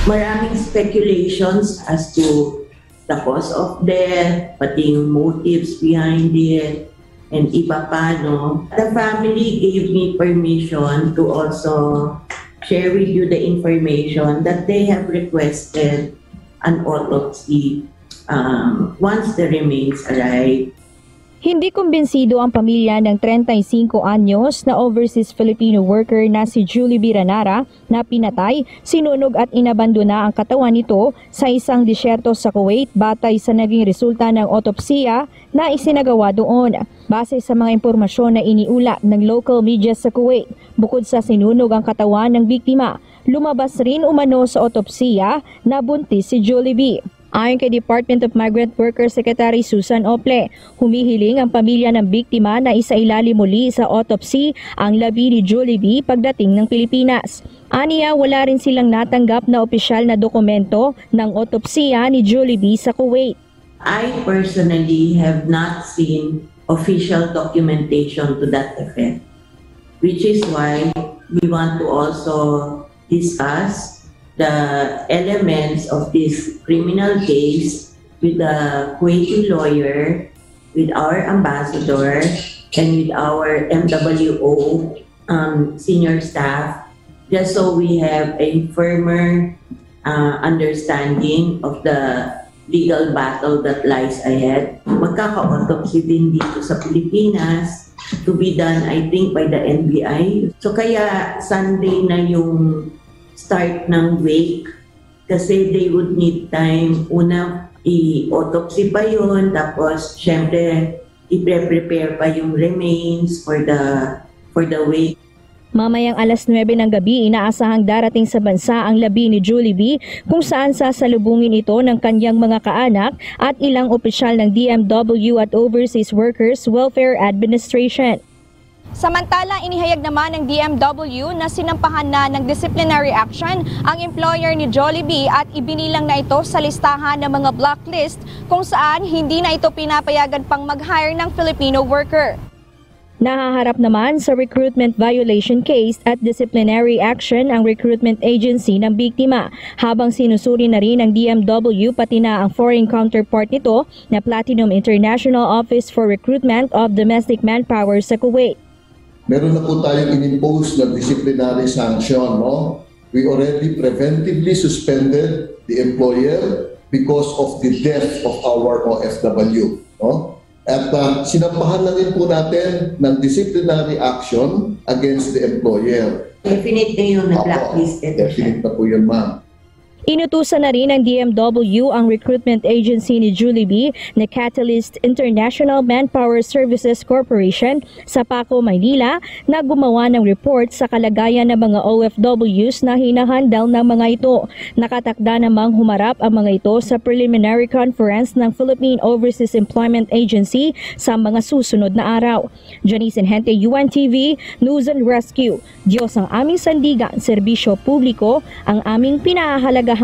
Maraming speculations as to the cause of death, pati yung motives behind it, and iba pa, no? The family gave me permission to also share with you the information that they have requested an autopsy once the remains arrive. Hindi kumbinsido ang pamilya ng 35 anyos na overseas Filipino worker na si Julie B. Ranara na pinatay, sinunog at inabandona ang katawan nito sa isang disyerto sa Kuwait batay sa naging resulta ng otopsiya na isinagawa doon. Base sa mga impormasyon na iniulat ng local media sa Kuwait, bukod sa sinunog ang katawan ng biktima, lumabas rin umano sa otopsiya na buntis si Julie B. Ayon kay Department of Migrant Workers Secretary Susan Ople, humihiling ang pamilya ng biktima na isailalim muli sa autopsy ang labi ni Julie B. pagdating ng Pilipinas. Aniya, wala rin silang natanggap na opisyal na dokumento ng otopsiya ni Julie B. sa Kuwait. I personally have not seen official documentation to that effect, which is why we want to also discuss the elements of this criminal case with the Kuwaiti lawyer, with our ambassador, and with our MWO senior staff, just so we have a firmer understanding of the legal battle that lies ahead. Magkaka-autopsy din dito sa Pilipinas to be done, I think, by the NBI. So kaya Sunday na yung start ng wake kasi they would need time. Una, i-autopsy pa yun, tapos syempre i-prepare pa yung remains for the wake. Mamayang alas 9 ng gabi, inaasahang darating sa bansa ang labi ni Julie B. kung saan sasalubungin ito ng kanyang mga kaanak at ilang opisyal ng DMW at Overseas Workers Welfare Administration. Samantala, inihayag naman ng DMW na sinampahan na ng disciplinary action ang employer ni Julie B. at ibinilang na ito sa listahan ng mga blacklist kung saan hindi na ito pinapayagan pang mag-hire ng Filipino worker. Nahaharap naman sa recruitment violation case at disciplinary action ang recruitment agency ng biktima, habang sinusuri na rin ng DMW pati na ang foreign counterpart nito na Platinum International Office for Recruitment of Domestic Manpower sa Kuwait. Meron na po tayong in-impose na disciplinary sanction, no? We already preventively suspended the employer because of the death of our OFW, no? At sinampahan na rin po natin ng disciplinary action against the employer. Definite na yun na blacklisted. Definite na po yun, ma'am. Inutusan na rin ng DMW ang recruitment agency ni Julie B. na Catalyst International Manpower Services Corporation sa Paco, Maynila na gumawa ng report sa kalagayan ng mga OFWs na hinahandle ng mga ito. Nakatakda namang humarap ang mga ito sa preliminary conference ng Philippine Overseas Employment Agency sa mga susunod na araw. Janice Enhente, UNTV, News and Rescue. Diyos ang aming sandigan, serbisyo publiko ang aming pinahahalaga.